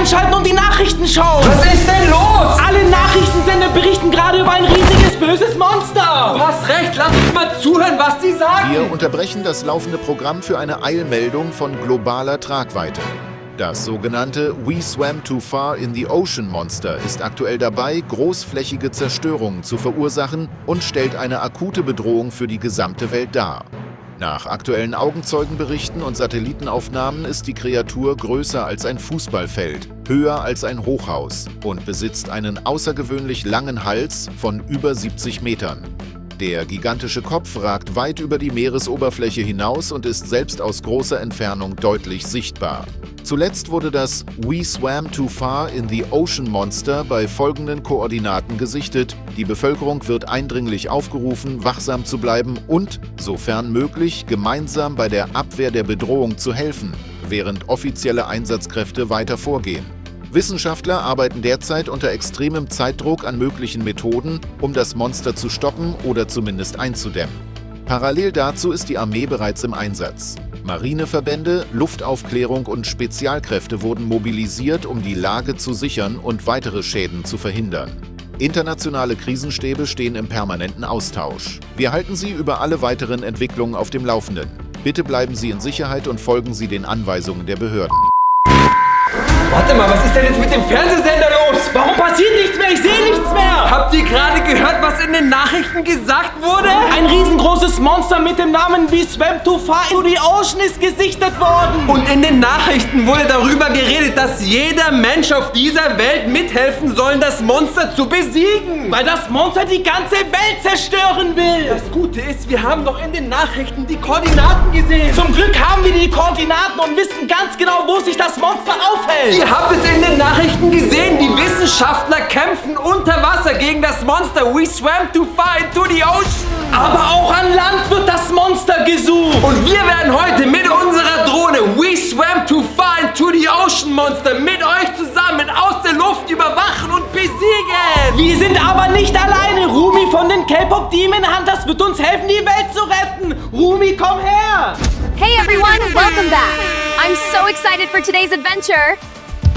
einschalten und die Nachrichten schauen. Was ist denn los? Alle Nachrichtensender berichten gerade über ein riesiges, böses Monster. Du hast recht, lass uns mal zuhören, was die sagen. Wir unterbrechen das laufende Programm für eine Eilmeldung von globaler Tragweite. Das sogenannte We Swam Too Far in the Ocean Monster ist aktuell dabei, großflächige Zerstörungen zu verursachen und stellt eine akute Bedrohung für die gesamte Welt dar. Nach aktuellen Augenzeugenberichten und Satellitenaufnahmen ist die Kreatur größer als ein Fußballfeld, höher als ein Hochhaus und besitzt einen außergewöhnlich langen Hals von über 70 Metern. Der gigantische Kopf ragt weit über die Meeresoberfläche hinaus und ist selbst aus großer Entfernung deutlich sichtbar. Zuletzt wurde das We Swam Too Far in the Ocean Monster bei folgenden Koordinaten gesichtet. Die Bevölkerung wird eindringlich aufgerufen, wachsam zu bleiben und, sofern möglich, gemeinsam bei der Abwehr der Bedrohung zu helfen, während offizielle Einsatzkräfte weiter vorgehen. Wissenschaftler arbeiten derzeit unter extremem Zeitdruck an möglichen Methoden, um das Monster zu stoppen oder zumindest einzudämmen. Parallel dazu ist die Armee bereits im Einsatz. Marineverbände, Luftaufklärung und Spezialkräfte wurden mobilisiert, um die Lage zu sichern und weitere Schäden zu verhindern. Internationale Krisenstäbe stehen im permanenten Austausch. Wir halten Sie über alle weiteren Entwicklungen auf dem Laufenden. Bitte bleiben Sie in Sicherheit und folgen Sie den Anweisungen der Behörden. Warte mal, was ist denn jetzt mit dem Fernsehsender los? Warum passiert nichts mehr? Ich sehe nichts mehr. Habt ihr gerade gehört, was in den Nachrichten gesagt wurde? Ein riesengroßes Monster mit dem Namen We Swam Too Far in the Ocean ist gesichtet worden. Und in den Nachrichten wurde darüber geredet, dass jeder Mensch auf dieser Welt mithelfen soll, das Monster zu besiegen. Weil das Monster die ganze Welt zerstören will. Das Gute ist, wir haben doch in den Nachrichten die Koordinaten gesehen. Zum Glück haben wir die Koordinaten und wissen ganz genau, wo sich das Monster aufhält. Ihr habt es in den Nachrichten gesehen, die Wissenschaftler kämpfen unter Wasser gegen das Monster. We swam too far into the ocean. Aber auch an Land wird das Monster gesucht. Und wir werden heute mit unserer Drohne We swam too far into the ocean Monster mit euch zusammen aus der Luft überwachen und besiegen. Wir sind aber nicht alleine. Rumi von den K-Pop Demon Hunters wird uns helfen, die Welt zu retten. Rumi, komm her. Hey everyone, welcome back. I'm so excited for today's adventure.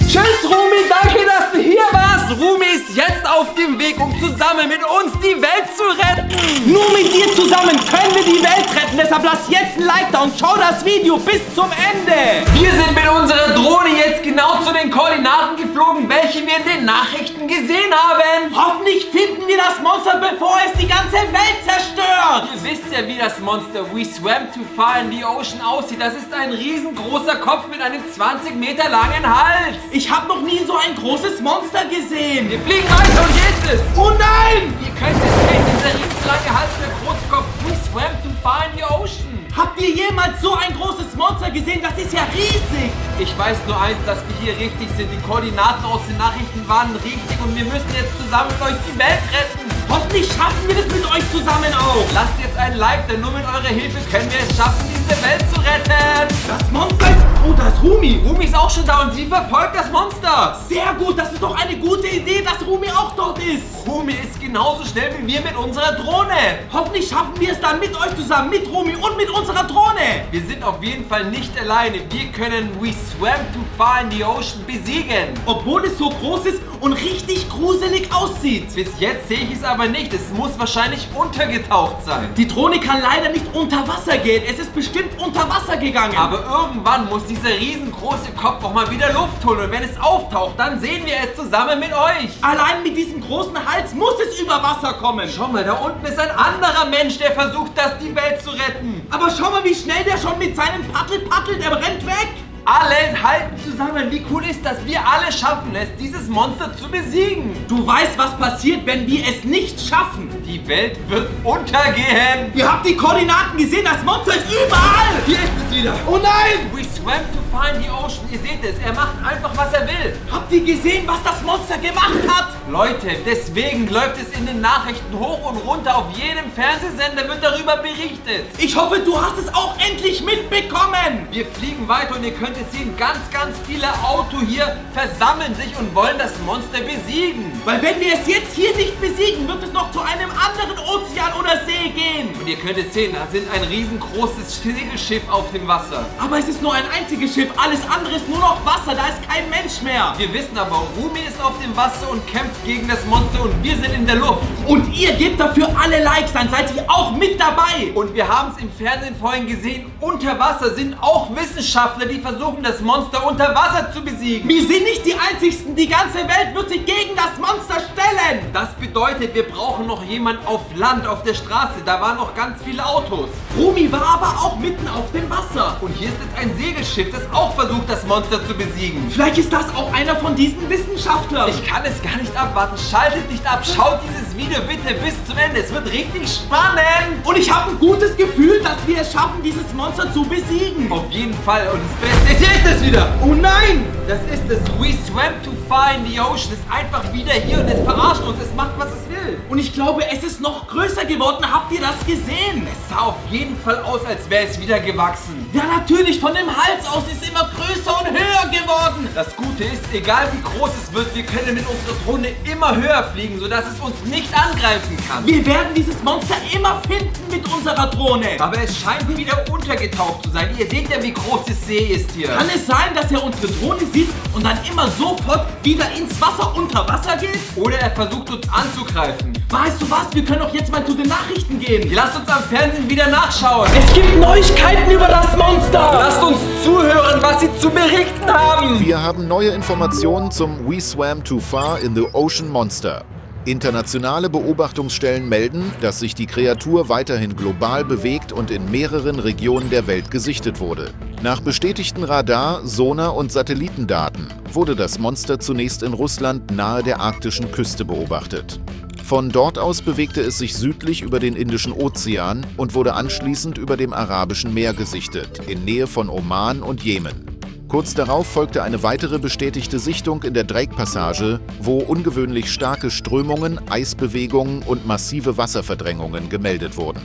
Tschüss, Rumi, danke, dass du hier warst. Rumi ist jetzt auf dem Weg, um zusammen mit uns die Welt zu retten. Nur mit dir zusammen können wir die Welt retten. Deshalb lass jetzt ein Like da und schau das Video bis zum Ende. Wir sind mit unserer Drohne jetzt genau zu den Koordinaten geflogen, welche wir in den Nachrichten gesehen haben. Hoffentlich finden wir das Monster, bevor es die ganze Welt zerstört. Ihr wisst ja, wie das Monster We Swam Too Far in the Ocean aussieht. Das ist ein riesengroßer Kopf mit einem 20 Meter langen Hals. Ich habe noch nie so ein großes Monster gesehen. Wir fliegen weiter und jetzt ist. Oh nein! Ihr könnt es sehen, dieser riesenlange Hals und der große Kopf. We swam too far in the ocean. Habt ihr jemals so ein großes Monster gesehen? Das ist ja riesig. Ich weiß nur eins, dass wir hier richtig sind. Die Koordinaten aus den Nachrichten waren richtig und wir müssen jetzt zusammen mit euch die Welt retten. Hoffentlich schaffen wir das mit euch zusammen auch. Lasst jetzt ein Like, denn nur mit eurer Hilfe können wir es schaffen, diese Welt zu retten. Das Monster ist... Oh, da ist Rumi. Rumi ist auch schon da und sie verfolgt das Monster. Sehr gut, das ist doch eine gute Idee, dass Rumi auch dort ist. Rumi ist genauso schnell wie wir mit unserer Drohne. Hoffentlich schaffen wir es dann mit euch zusammen, mit Rumi und mit unserer Drohne. Wir sind auf jeden Fall nicht alleine. Wir können We Swam Too Far in the Ocean besiegen. Obwohl es so groß ist und richtig gruselig aussieht. Bis jetzt sehe ich es aber nicht. Es muss wahrscheinlich untergetaucht sein. Die Drohne kann leider nicht unter Wasser gehen. Es ist bestimmt unter Wasser gegangen. Aber irgendwann muss dieser riesengroße Kopf auch mal wieder Luft holen. Und wenn es auftaucht, dann sehen wir es zusammen mit euch. Allein mit diesem großen Hals muss es über Wasser kommen. Schau mal, da unten ist ein anderer Mensch, der versucht, die Welt zu retten. Aber schau mal, wie schnell der schon mit seinem Paddel paddelt. Er rennt weg. Alle halten zusammen. Wie cool ist das? Wir alle schaffen es, dieses Monster zu besiegen. Du weißt, was passiert, wenn wir es nicht schaffen. Die Welt wird untergehen. Ihr habt die Koordinaten gesehen. Das Monster ist überall. Hier ist es wieder. Oh nein. We swam to find the ocean. Ihr seht es. Er macht einfach, was er will. Habt ihr gesehen, was das Monster gemacht hat? Leute, deswegen läuft es in den Nachrichten hoch und runter. Auf jedem Fernsehsender wird darüber berichtet. Ich hoffe, du hast es auch endlich mitbekommen. Wir fliegen weiter und ihr könnt es sehen, ganz viele Autos hier versammeln sich und wollen das Monster besiegen. Weil wenn wir es jetzt hier nicht besiegen, wird es noch zu einem anderen Ozean oder See gehen. Und ihr könnt es sehen, da sind ein riesengroßes Segelschiff auf dem Wasser. Aber es ist nur ein einziges Schiff, alles andere ist nur noch Wasser, da ist kein Mensch mehr. Wir wissen aber, Rumi ist auf dem Wasser und kämpft gegen das Monster und wir sind in der Luft. Und ihr gebt dafür alle Likes, dann seid ihr auch mit dabei. Und wir haben es im Fernsehen vorhin gesehen, unter Wasser sind auch Wissenschaftler, die versuchen, das Monster unter Wasser zu besiegen. Wir sind nicht die Einzigsten, die ganze Welt wird sich gegen das Monster stellen. Das bedeutet, wir brauchen noch jemanden auf Land, auf der Straße. Da waren noch ganz viele Autos. Rumi war aber auch mitten auf dem Wasser. Und hier ist jetzt ein Segelschiff, das auch versucht, das Monster zu besiegen. Vielleicht ist das auch einer von diesen Wissenschaftlern. Ich kann es gar nicht abwarten. Schaltet nicht ab. Schaut dieses Video bitte bis zum Ende. Es wird richtig spannend. Und ich habe ein gutes Gefühl, dass wir es schaffen, dieses Monster zu besiegen. Auf jeden Fall. Und das Beste ist, hier ist es wieder. Oh nein! Das ist es. We swam too far in the ocean. Es ist einfach wieder hier und es verarscht uns. Es macht, was es will. Und ich glaube, es ist noch größer geworden. Habt ihr das gesehen? Es sah auf jeden Fall aus, als wäre es wieder gewachsen. Ja, natürlich. Von dem Hals aus ist es immer größer und höher geworden. Das Gute ist, egal wie groß es wird, wir können mit unserer Drohne immer höher fliegen, sodass es uns nicht angreifen kann. Wir werden dieses Monster immer finden mit unserer Drohne. Aber es scheint wieder untergetaucht zu sein. Ihr seht ja, wie groß die See ist hier. Kann es sein, dass er unsere Drohne sieht und dann immer sofort wieder ins Wasser unter Wasser geht? Oder er versucht uns anzugreifen. Weißt du was? Wir können doch jetzt mal zu den Nachrichten gehen. Lasst uns am Fernsehen wieder nachschauen. Es gibt Neuigkeiten über das Monster. Lasst uns zuhören, was sie zu berichten haben. Wir haben neue Informationen zum We Swam Too Far in the Ocean Monster. Internationale Beobachtungsstellen melden, dass sich die Kreatur weiterhin global bewegt und in mehreren Regionen der Welt gesichtet wurde. Nach bestätigten Radar-, Sonar- und Satellitendaten wurde das Monster zunächst in Russland nahe der arktischen Küste beobachtet. Von dort aus bewegte es sich südlich über den Indischen Ozean und wurde anschließend über dem Arabischen Meer gesichtet, in Nähe von Oman und Jemen. Kurz darauf folgte eine weitere bestätigte Sichtung in der Drake-Passage, wo ungewöhnlich starke Strömungen, Eisbewegungen und massive Wasserverdrängungen gemeldet wurden.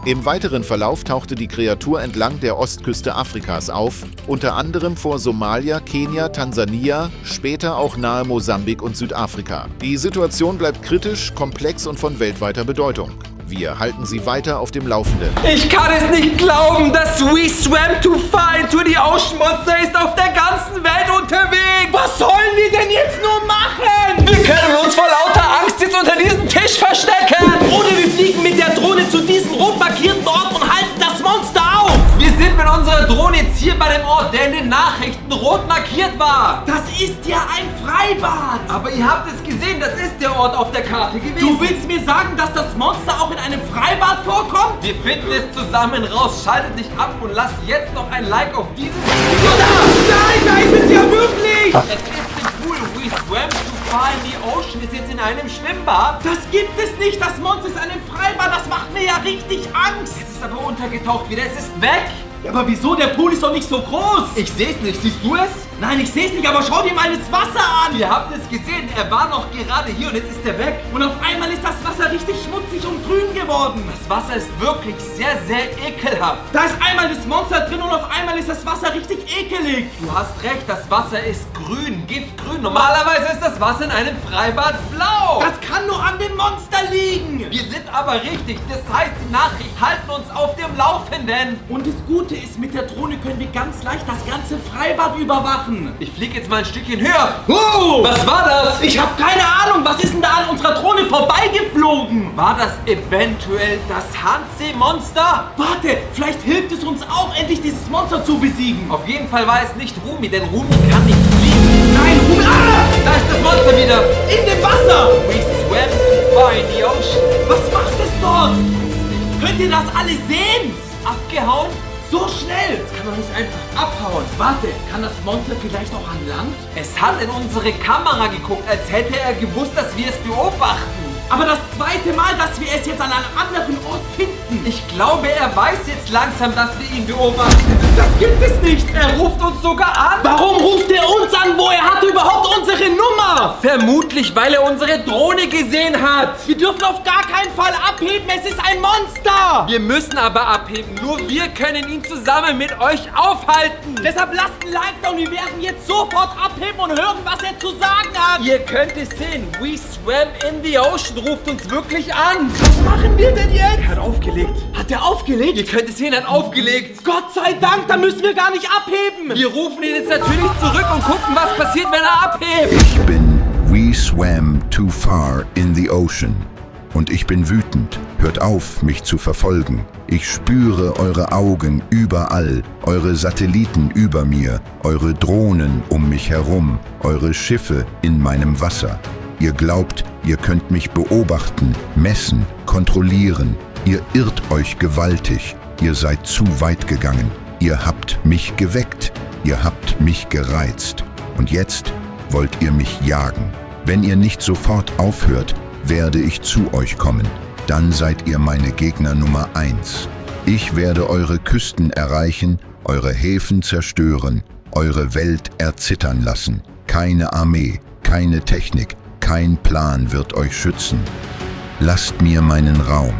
Im weiteren Verlauf tauchte die Kreatur entlang der Ostküste Afrikas auf, unter anderem vor Somalia, Kenia, Tansania, später auch nahe Mosambik und Südafrika. Die Situation bleibt kritisch, komplex und von weltweiter Bedeutung. Wir halten Sie weiter auf dem Laufenden. Ich kann es nicht glauben, das We Swam Too Far into the Ocean Monster ist auf der ganzen Welt unterwegs. Was sollen wir denn jetzt nur machen? Wir können uns vor lauter Angst jetzt unter diesem Tisch verstecken. Oder wir fliegen mit der Drohne zu diesem rot markierten Ort und halten das Monster auf. Wir sind mit unserer Drohne jetzt hier bei dem Ort, der in den Nachrichten rot markiert war. Das ist ja ein Freibad. Aber ihr habt es gesehen, das ist der Ort auf der Karte gewesen. Du willst mir sagen, dass das Monster auch in einem Freibad vorkommt? Wir finden es zusammen raus. Schaltet nicht ab und lasst jetzt noch ein Like auf dieses Video da. Nein, da ist es ja wirklich. Es ist im Pool. We swam too far in the ocean. Ist jetzt in einem Schwimmbad. Das gibt es nicht. Das Monster ist in einem Freibad. Das macht mir ja richtig Angst. Es ist aber untergetaucht wieder. Es ist weg. Ja, aber wieso? Der Pool ist doch nicht so groß. Ich sehe es nicht. Siehst du es? Nein, ich sehe es nicht, aber schau dir mal das Wasser an. Ihr habt es gesehen. Er war noch gerade hier und jetzt ist er weg. Und auf einmal ist das Wasser richtig schmutzig und grün geworden. Das Wasser ist wirklich sehr, sehr ekelhaft. Da ist einmal das Monster drin und auf einmal ist das Wasser richtig ekelig. Du hast recht, das Wasser ist grün, giftgrün. Normalerweise ist das Wasser in einem Freibad blau. Das kann nur an dem Monster liegen. Wir sind aber richtig. Das heißt, die Nachricht halten uns auf dem Laufenden. Und das Gute ist, mit der Drohne können wir ganz leicht das ganze Freibad überwachen. Ich fliege jetzt mal ein Stückchen höher. Oh! Was war das? Ich habe keine Ahnung. Was ist denn da an unserer Drohne vorbeigeflogen? War das eventuell das Handsee-Monster? Warte, vielleicht hilft es uns auch, endlich dieses Monster zu besiegen. Auf jeden Fall war es nicht Rumi, denn Rumi kann nicht fliegen. Nein, Rumi! Ah! Da ist das Monster wieder. In dem Wasser! We swam too far in the ocean. Was macht es dort? Könnt ihr das alle sehen? Es ist abgehauen. So schnell! Das kann doch nicht einfach abhauen. Warte, kann das Monster vielleicht auch an Land? Es hat in unsere Kamera geguckt, als hätte er gewusst, dass wir es beobachten. Aber das zweite Mal, dass wir es jetzt an einem anderen Ort finden. Ich glaube, er weiß jetzt langsam, dass wir ihn beobachten. Das gibt es nicht. Er ruft uns sogar an. Warum ruft er uns an? Woher hat er überhaupt unsere Nummer? Vermutlich, weil er unsere Drohne gesehen hat. Wir dürfen auf gar keinen Fall abheben, es ist ein Monster! Wir müssen aber abheben. Nur wir können ihn zusammen mit euch aufhalten. Deshalb lasst ein Like da und wir werden jetzt sofort abheben und hören, was er zu sagen hat. Ihr könnt es sehen. We Swam in the Ocean ruft uns wirklich an. Was machen wir denn jetzt? Er hat aufgelegt. Hat er aufgelegt? Ihr könnt es sehen, er hat aufgelegt. Gott sei Dank, dann müssen wir gar nicht abheben. Wir rufen ihn jetzt natürlich zurück und gucken, was passiert, wenn er abhebt. Ich bin We Swam Too Far in the Ocean. Und ich bin wütend. Hört auf, mich zu verfolgen. Ich spüre eure Augen überall, eure Satelliten über mir, eure Drohnen um mich herum, eure Schiffe in meinem Wasser. Ihr glaubt, ihr könnt mich beobachten, messen, kontrollieren. Ihr irrt euch gewaltig. Ihr seid zu weit gegangen. Ihr habt mich geweckt. Ihr habt mich gereizt. Und jetzt wollt ihr mich jagen. Wenn ihr nicht sofort aufhört, werde ich zu euch kommen. Dann seid ihr meine Gegner Nummer 1. Ich werde eure Küsten erreichen, eure Häfen zerstören, eure Welt erzittern lassen. Keine Armee, keine Technik, kein Plan wird euch schützen. Lasst mir meinen Raum.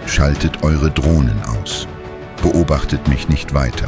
Schaltet eure Drohnen aus. Beobachtet mich nicht weiter.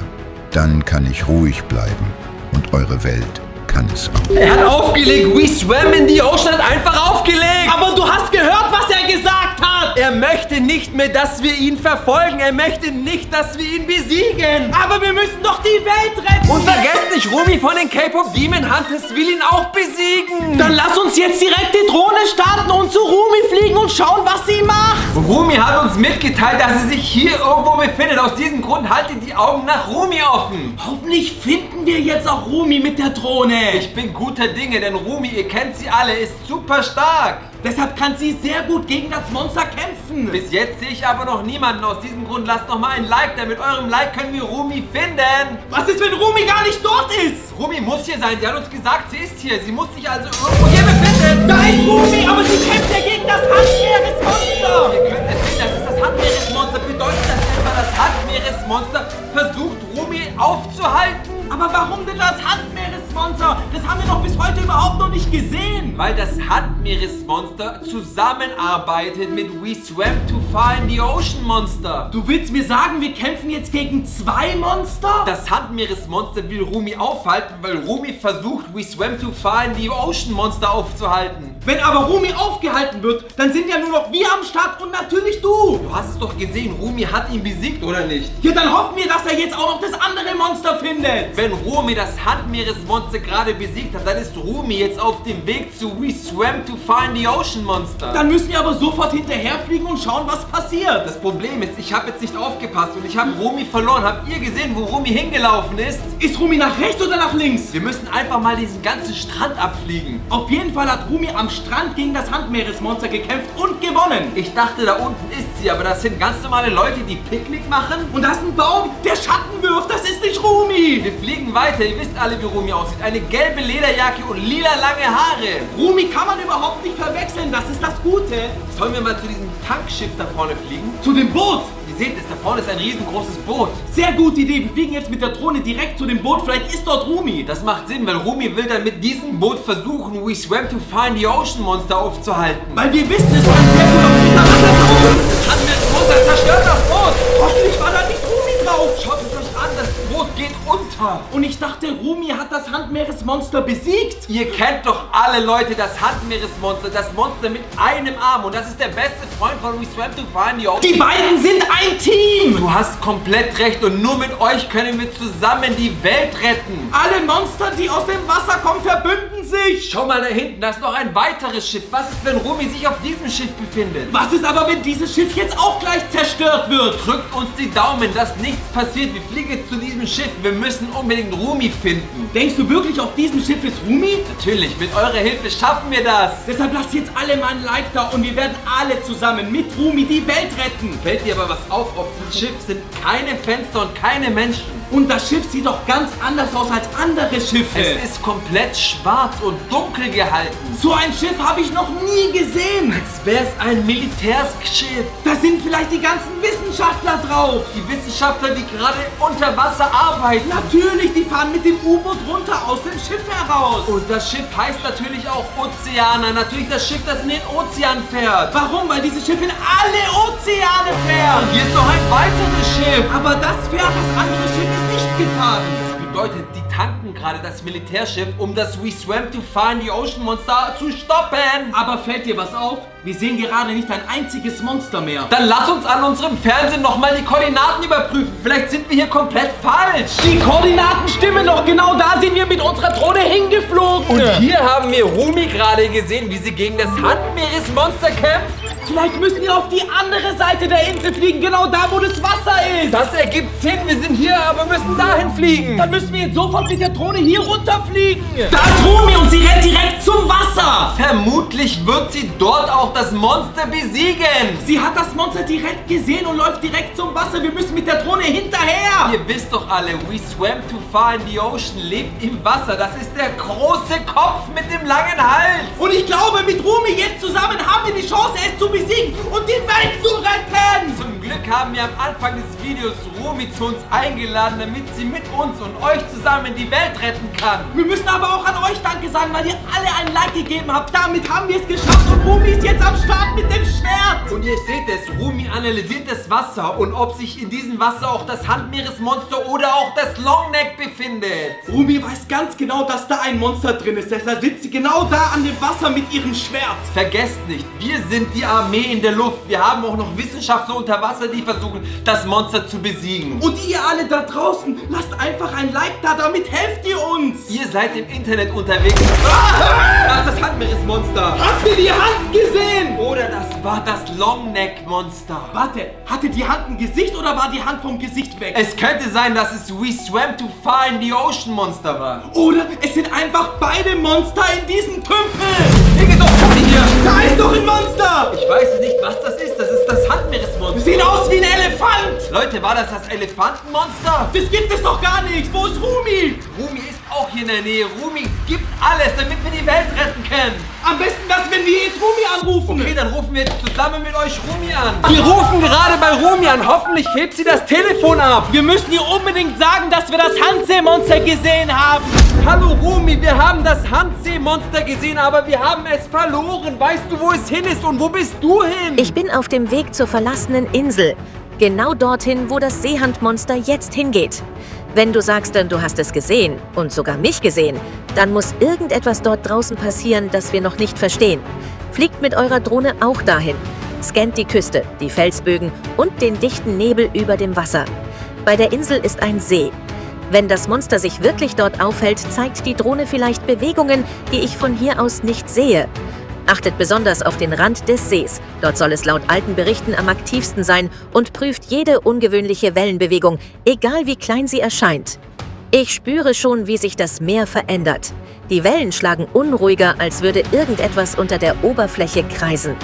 Dann kann ich ruhig bleiben und eure Welt kann es auch. Er hat aufgelegt. We Swam in the Ocean hat einfach aufgelegt. Aber du hast gehört, was er gesagt hat. Er möchte nicht mehr, dass wir ihn verfolgen. Er möchte nicht, dass wir ihn besiegen. Aber wir müssen doch die Welt retten. Und vergesst nicht, Rumi von den K-Pop Demon Hunters will ihn auch besiegen. Dann lass uns jetzt direkt die Drohne starten und zu Rumi fliegen und schauen, was sie macht. Rumi hat uns mitgeteilt, dass sie sich hier irgendwo befindet. Aus diesem Grund haltet die Augen nach Rumi offen. Hoffentlich finden wir jetzt auch Rumi mit der Drohne. Ich bin guter Dinge, denn Rumi, ihr kennt sie alle, ist super stark. Deshalb kann sie sehr gut gegen das Monster kämpfen. Bis jetzt sehe ich aber noch niemanden. Aus diesem Grund lasst noch mal ein Like da. Mit eurem Like können wir Rumi finden. Was ist, wenn Rumi gar nicht dort ist? Rumi muss hier sein. Sie hat uns gesagt, sie ist hier. Sie muss sich also irgendwo hier befinden. Da ist Rumi, aber sie kämpft ja gegen das Handmeeresmonster. Ihr könnt es sehen, das ist das Handmeeresmonster. Bedeutet das etwa, das Handmeeresmonster versucht, Rumi aufzuhalten? Aber warum denn das Handmeeresmonster? Das haben wir doch bis heute überhaupt noch nicht gesehen. Weil das Handmeeresmonster zusammenarbeitet mit We Swam Too Far in the Ocean Monster. Du willst mir sagen, wir kämpfen jetzt gegen 2 Monster? Das Handmeeresmonster will Rumi aufhalten, weil Rumi versucht, We Swam Too Far in the Ocean Monster aufzuhalten. Wenn aber Rumi aufgehalten wird, dann sind ja nur noch wir am Start und natürlich du. Du hast es doch gesehen, Rumi hat ihn besiegt, oder nicht? Ja, dann hoffen wir, dass er jetzt auch noch das andere Monster findet. Wenn Rumi das Handmeeresmonster gerade besiegt hat, dann ist Rumi jetzt auf dem Weg zu We Swam Too Far in the Ocean Monster. Dann müssen wir aber sofort hinterherfliegen und schauen, was passiert. Das Problem ist, ich habe jetzt nicht aufgepasst und ich habe Rumi verloren. Habt ihr gesehen, wo Rumi hingelaufen ist? Ist Rumi nach rechts oder nach links? Wir müssen einfach mal diesen ganzen Strand abfliegen. Auf jeden Fall hat Rumi am Strand gegen das Handmeeresmonster gekämpft und gewonnen. Ich dachte, da unten ist sie, aber das sind ganz normale Leute, die Picknick machen. Und das ist ein Baum, der Schatten wirft. Das ist nicht Rumi. Wir fliegen weiter. Ihr wisst alle, wie Rumi aussieht. Eine gelbe Lederjacke und lila lange Haare. Rumi kann man überhaupt nicht verwechseln. Das ist das Gute. Sollen wir mal zu diesem Tankschiff da vorne fliegen? Zu dem Boot. Ihr seht es, da vorne ist ein riesengroßes Boot. Sehr gute Idee. Wir fliegen jetzt mit der Drohne direkt zu dem Boot. Vielleicht ist dort Rumi. Das macht Sinn, weil Rumi will dann mit diesem Boot versuchen, We Swam Too Far in the Ocean Monster aufzuhalten. Weil wir wissen, es war ein sehr guter Unterwasser. Das Handmeeresmonster zerstört das Boot. Hoffentlich war da nicht Rumi drauf. Schaut es euch an, das Boot geht unter. Und ich dachte, Rumi hat das Handmeeresmonster besiegt. Ihr kennt doch alle Leute das Handmeeresmonster, das Monster mit einem Arm. Und das ist der beste Freund von We Swam Too Far in the Ocean. Die beiden sind ein Team. Du hast komplett recht und nur mit euch können wir zusammen die Welt retten. Alle Monster, die aus dem Wasser kommen, verbünden sich. Schau mal da hinten, da ist noch ein weiteres Schiff. Was ist, wenn Rumi sich auf diesem Schiff befindet? Was ist aber, wenn dieses Schiff jetzt auch gleich zerstört wird? Drückt uns die Daumen, dass nichts passiert. Wir fliegen jetzt zu diesem Schiff. Wir müssen unbedingt Rumi finden. Denkst du wirklich, auf diesem Schiff ist Rumi? Natürlich, mit eurer Hilfe schaffen wir das. Deshalb lasst jetzt alle mal ein Like da und wir werden alle zusammen mit Rumi die Welt retten. Fällt dir aber was auf dem Schiff sind keine Fenster und keine Menschen. Und das Schiff sieht doch ganz anders aus als andere Schiffe. Es ist komplett schwarz und dunkel gehalten. So ein Schiff habe ich noch nie gesehen. Als wäre es ein Militärschiff. Da Da sind vielleicht die ganzen Wissenschaftler drauf. Die Wissenschaftler, die gerade unter Wasser arbeiten. Natürlich, die fahren mit dem U-Boot runter aus dem Schiff heraus. Und das Schiff heißt natürlich auch Ozeaner. Natürlich das Schiff, das in den Ozean fährt. Warum? Weil dieses Schiff in alle Ozeane fährt. Hier ist noch ein weiteres Schiff. Aber das fährt, das andere Schiff ist nicht gefahren. Das bedeutet, die tanken gerade das Militärschiff, um das We Swam to Far in the Ocean Monster zu stoppen. Aber fällt dir was auf? Wir sehen gerade nicht ein einziges Monster mehr. Dann lass uns an unserem Fernsehen nochmal die Koordinaten überprüfen. Vielleicht sind wir hier komplett falsch. Die Koordinaten stimmen doch. Genau da sind wir mit unserer Drohne hingeflogen. Und hier haben wir Rumi gerade gesehen, wie sie gegen das Handmeeresmonster kämpft. Vielleicht müssen wir auf die andere Seite der Insel fliegen. Genau da, wo das Wasser ist. Das ergibt Sinn. Wir sind hier, aber müssen dahin fliegen. Dann müssen wir jetzt sofort mit der Drohne hier runterfliegen. Da ist Rumi und sie rennt direkt zum Wasser. Vermutlich wird sie dort auch das Monster besiegen. Sie hat das Monster direkt gesehen und läuft direkt zum Wasser. Wir müssen mit der Drohne hinterher. Ihr wisst doch alle, We Swam to Far in the Ocean lebt im Wasser. Das ist der große Kopf mit dem langen Hals. Und ich glaube, mit Rumi jetzt zusammen haben wir die Chance, es zu besiegen und die Welt zu retten. Zum Glück haben wir am Anfang des Videos Rumi zu uns eingeladen, damit sie mit uns und euch zusammen die Welt retten kann. Wir müssen aber auch an euch Danke sagen, weil ihr alle ein Like gegeben habt. Damit haben wir es geschafft und Rumi ist jetzt am Start mit dem Schwert. Und ihr seht es, Rumi analysiert das Wasser und ob sich in diesem Wasser auch das Handmeeresmonster oder auch das Longneck befindet. Rumi weiß ganz genau, dass da ein Monster drin ist. Deshalb sitzt sie genau da an dem Wasser mit ihrem Schwert. Vergesst nicht, wir sind die Armee in der Luft. Wir haben auch noch Wissenschaftler unter Wasser, die versuchen, das Monster zu besiegen. Und ihr alle da draußen, lasst einfach ein Like da, damit helft ihr uns. Ihr seid im Internet unterwegs. Das ist das Handmeeresmonster. Habt ihr die Hand gesehen? Oder das war das Longneck-Monster. Warte, hatte die Hand ein Gesicht oder war die Hand vom Gesicht weg? Es könnte sein, dass es We Swam to Far in the Ocean Monster war. Oder es sind einfach beide Monster in diesem Tümpel. Hier geht doch hier. Da ist doch ein Monster. Ich weiß nicht, was das ist. Das ist das Handmeeresmonster. Sieht aus wie ein Elefant. Leute, war das das Elefantenmonster? Das gibt es doch gar nicht. Wo ist Rumi? Rumi ist auch hier in der Nähe. Rumi gibt alles, damit wir die Welt retten können. Am besten das, wenn wir jetzt Rumi anrufen. Okay, dann rufen wir jetzt zusammen mit euch Rumi an. Wir rufen gerade bei Rumi an. Hoffentlich hebt sie das Telefon ab. Wir müssen ihr unbedingt sagen, dass wir das Handseemonster gesehen haben. Hallo Rumi, wir haben das Handseemonster gesehen, aber wir haben es verloren. Weißt du, wo es hin ist und wo bist du hin? Ich bin auf dem Weg zur verlassenen Insel. Genau dorthin, wo das Seehandmonster jetzt hingeht. Wenn du sagst, dann du hast es gesehen und sogar mich gesehen, dann muss irgendetwas dort draußen passieren, das wir noch nicht verstehen. Fliegt mit eurer Drohne auch dahin. Scannt die Küste, die Felsbögen und den dichten Nebel über dem Wasser. Bei der Insel ist ein See. Wenn das Monster sich wirklich dort aufhält, zeigt die Drohne vielleicht Bewegungen, die ich von hier aus nicht sehe. Achtet besonders auf den Rand des Sees. Dort soll es laut alten Berichten am aktivsten sein und prüft jede ungewöhnliche Wellenbewegung, egal wie klein sie erscheint. Ich spüre schon, wie sich das Meer verändert. Die Wellen schlagen unruhiger, als würde irgendetwas unter der Oberfläche kreisen.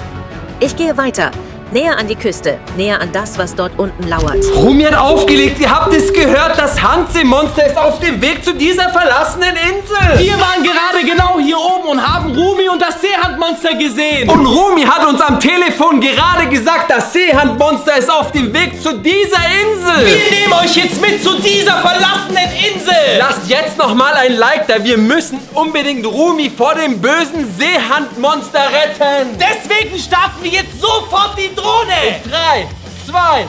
Ich gehe weiter. Näher an die Küste, näher an das, was dort unten lauert. Rumi hat aufgelegt, ihr habt es gehört, das Handseemonster ist auf dem Weg zu dieser verlassenen Insel. Wir waren gerade genau hier oben und haben Rumi und das Seehandmonster gesehen. Und Rumi hat uns am Telefon gerade gesagt, das Seehandmonster ist auf dem Weg zu dieser Insel. Wir nehmen euch jetzt mit zu dieser verlassenen Insel. Lasst jetzt nochmal ein Like da, wir müssen unbedingt Rumi vor dem bösen Seehandmonster retten. Deswegen starten wir jetzt sofort die Drohne. 3, 2, 1.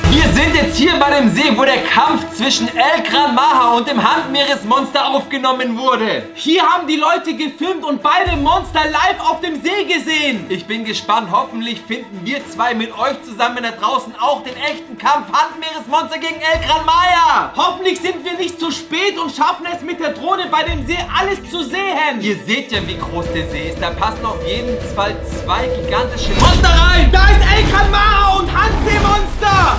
Wir sind jetzt hier bei dem See, wo der Kampf zwischen El Gran Maha und dem Handmeeresmonster aufgenommen wurde. Hier haben die Leute gefilmt und beide Monster live auf dem See gesehen. Ich bin gespannt, hoffentlich finden wir zwei mit euch zusammen da draußen auch den echten Kampf Handmeeresmonster gegen El Gran Maha. Hoffentlich sind wir nicht zu spät und schaffen es mit der Drohne bei dem See alles zu sehen. Ihr seht ja, wie groß der See ist. Da passen auf jeden Fall zwei gigantische Monster rein. Da ist El Gran Maha und Handseemonster.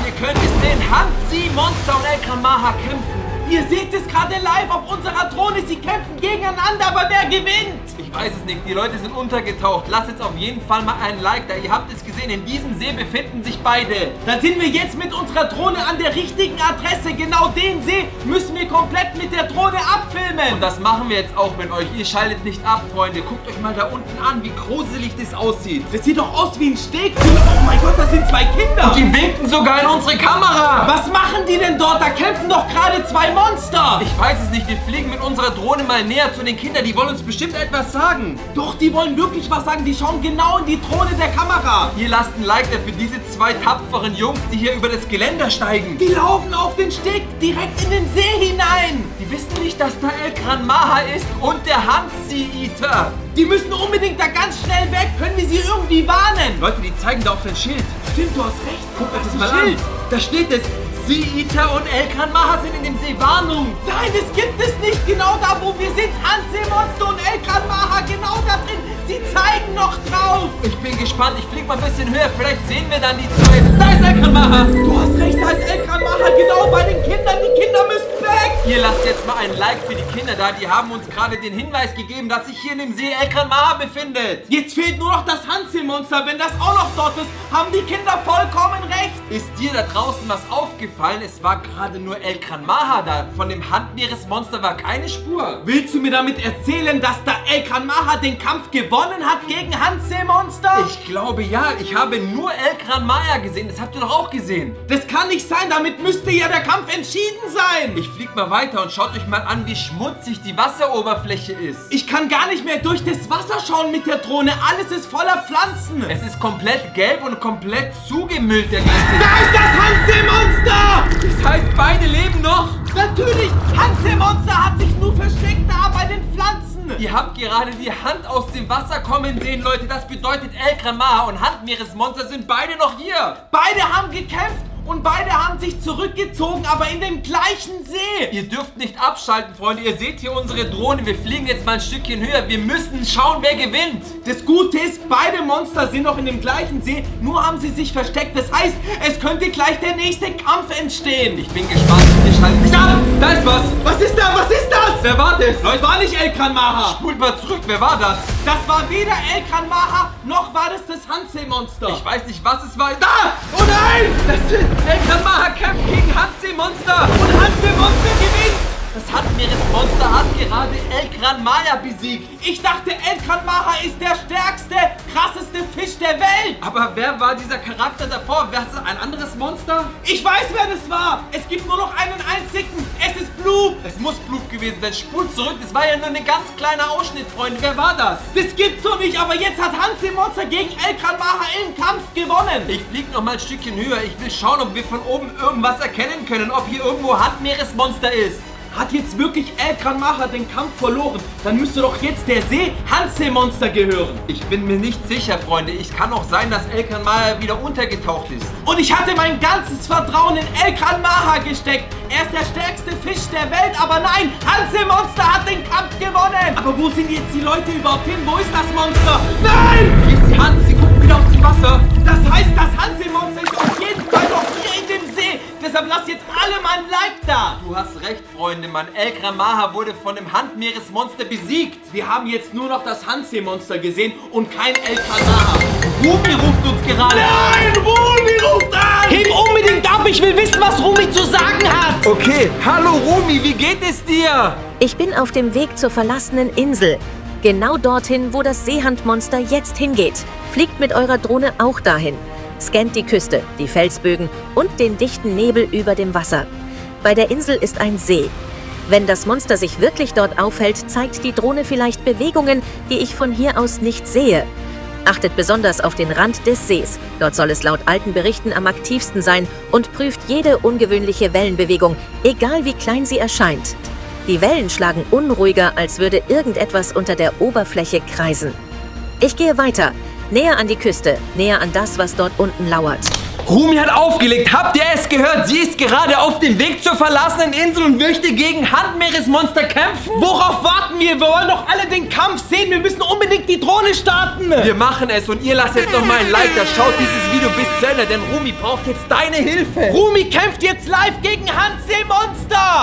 Ihr könnt es sehen, Handseemonster und El Gran Maha kämpfen. Ihr seht es gerade live auf unserer Drohne. Sie kämpfen gegeneinander, aber wer gewinnt? Ich weiß es nicht, die Leute sind untergetaucht. Lasst jetzt auf jeden Fall mal einen Like da. Ihr habt es gesehen, in diesem See befinden sich beide. Dann sind wir jetzt mit unserer Drohne an der richtigen Adresse. Genau den See müssen wir komplett mit der Drohne abfilmen. Und das machen wir jetzt auch mit euch. Ihr schaltet nicht ab, Freunde. Guckt euch mal da unten an, wie gruselig das aussieht. Das sieht doch aus wie ein Steg. Oh mein Gott, das sind 2 Kinder. Die winken sogar in unsere Kamera. Was machen die denn dort? Da kämpfen doch gerade 2 Monster. Ich weiß es nicht. Wir fliegen mit unserer Drohne mal näher zu den Kindern. Die wollen uns bestimmt etwas sagen. Doch, die wollen wirklich was sagen. Die schauen genau in die Drohne der Kamera. Ihr lasst ein Like da für diese 2 tapferen Jungs, die hier über das Geländer steigen. Die laufen auf den Steg direkt in den See hinein. Die wissen nicht, dass da Elkran Maha ist und der Hand-Sea-Eater. Die müssen unbedingt da ganz schnell weg. Können wir sie irgendwie warnen? Leute, die zeigen da auf ein Schild. Stimmt, du hast recht. Guckt euch das ist mal ein Schild. an. Da steht es. Sea-Eater und Elkran Maha sind in dem See. Warnung. Nein, es gibt es nicht. Genau da, wo wir sind. Hansemonster und Elkran Maha, genau da drin. Sie zeigen noch drauf. Ich bin gespannt. Ich flieg mal ein bisschen höher. Vielleicht sehen wir dann die 2. Da ist Elkran Maha. Du hast recht, da ist Elkran Maha genau bei den Kindern. Die Kinder müssen weg. Ihr lasst jetzt mal ein Like für die Kinder da. Die haben uns gerade den Hinweis gegeben, dass sich hier in dem See Elkran Maha befindet. Jetzt fehlt nur noch das Hansemonster. Wenn das auch noch dort ist, haben die Kinder vollkommen recht. Ist dir da draußen was aufgefallen? Es war gerade nur Elkran Maha da. Von dem Handmeeresmonster war keine Spur. Willst du mir damit erzählen, dass da Elkran Maha den Kampf gewonnen hat gegen Hansemonster? Ich glaube ja. Ich habe nur Elkran Maha gesehen. Das habt ihr doch auch gesehen. Das kann nicht sein. Damit müsste ja der Kampf entschieden sein. Ich flieg mal weiter und schaut euch mal an, wie schmutzig die Wasseroberfläche ist. Ich kann gar nicht mehr durch das Wasser schauen mit der Drohne. Alles ist voller Pflanzen. Es ist komplett gelb und komplett zugemüllt, der ganze Da ist das Hansemonster! Das heißt, beide leben noch? Natürlich! Hansemonster hat sich nur versteckt da bei den Pflanzen. Ihr habt gerade die Hand aus dem Wasser kommen sehen, Leute. Das bedeutet, Elkran Maha und Handmeeresmonster sind beide noch hier. Beide haben gekämpft und beide haben sich zurückgezogen, aber in dem gleichen See. Ihr dürft nicht abschalten, Freunde. Ihr seht hier unsere Drohne. Wir fliegen jetzt mal ein Stückchen höher. Wir müssen schauen, wer gewinnt. Das Gute ist, beide Monster sind noch in dem gleichen See, nur haben sie sich versteckt. Das heißt, es könnte gleich der nächste Kampf entstehen. Ich bin gespannt. Wir schalten nicht ab. Da ist was. Was ist da? Was ist das? Wer war das? Das war nicht Elkran Maha. Spult mal zurück. Wer war das? Das war weder Elkran Maha, noch war das Hansemonster. Ich weiß nicht, was es war. Da! Oh nein! Das ist Elkran Maha kämpft gegen Hansemonster. Und Hansemonster gewinnt. Das Handmeeresmonster hat gerade Elkran Maha besiegt. Ich dachte, Elkran Maha ist der stärkste, krasseste Fisch der Welt. Aber wer war dieser Charakter davor? War es ein anderes Monster? Ich weiß, wer das war. Es gibt nur noch einen einzigen. Es ist Bloop. Es muss Bloop gewesen sein. Spult zurück. Das war ja nur ein ganz kleiner Ausschnitt, Freunde. Wer war das? Das gibt's doch nicht. Aber jetzt hat Hansemonster gegen Elkran Maha im Kampf gewonnen. Ich fliege noch mal ein Stückchen höher. Ich will schauen, ob wir von oben irgendwas erkennen können. Ob hier irgendwo Handmeeresmonster ist. Hat jetzt wirklich Elkran Maha den Kampf verloren, dann müsste doch jetzt der See Hansemonster gehören. Ich bin mir nicht sicher, Freunde. Es kann auch sein, dass Elkran Maha wieder untergetaucht ist. Und ich hatte mein ganzes Vertrauen in Elkran Maha gesteckt. Er ist der stärkste Fisch der Welt, aber nein, Hansemonster hat den Kampf gewonnen. Aber wo sind jetzt die Leute überhaupt hin? Wo ist das Monster? Nein! Hier ist die Hand. Sie guckt wieder aus dem Wasser. Das heißt, das Hansemonster ist auf jeden Fall noch hier in dem See. Deshalb lasst jetzt alle mal ein Like da. Du hast recht, Freunde. Mann, Elkran Maha wurde von dem Handmeeresmonster besiegt. Wir haben jetzt nur noch das Hansemonster gesehen und kein Elkran Maha. Rumi ruft uns gerade. Nein, Rumi ruft an! Heb unbedingt ab, ich will wissen, was Rumi zu sagen hat. Okay, hallo Rumi, wie geht es dir? Ich bin auf dem Weg zur verlassenen Insel. Genau dorthin, wo das Seehandmonster jetzt hingeht. Fliegt mit eurer Drohne auch dahin. Scannt die Küste, die Felsbögen und den dichten Nebel über dem Wasser. Bei der Insel ist ein See. Wenn das Monster sich wirklich dort aufhält, zeigt die Drohne vielleicht Bewegungen, die ich von hier aus nicht sehe. Achtet besonders auf den Rand des Sees. Dort soll es laut alten Berichten am aktivsten sein und prüft jede ungewöhnliche Wellenbewegung, egal wie klein sie erscheint. Die Wellen schlagen unruhiger, als würde irgendetwas unter der Oberfläche kreisen. Ich gehe weiter, näher an die Küste, näher an das, was dort unten lauert. Rumi hat aufgelegt. Habt ihr es gehört? Sie ist gerade auf dem Weg zur verlassenen Insel und möchte gegen Handmeeresmonster kämpfen. Worauf warten wir? Wir wollen doch alle den Kampf sehen. Wir müssen unbedingt die Drohne starten. Wir machen es und ihr lasst jetzt noch mal ein Like da. Schaut dieses Video bis zu Ende, denn Rumi braucht jetzt deine Hilfe. Rumi kämpft jetzt live gegen Hansemonster.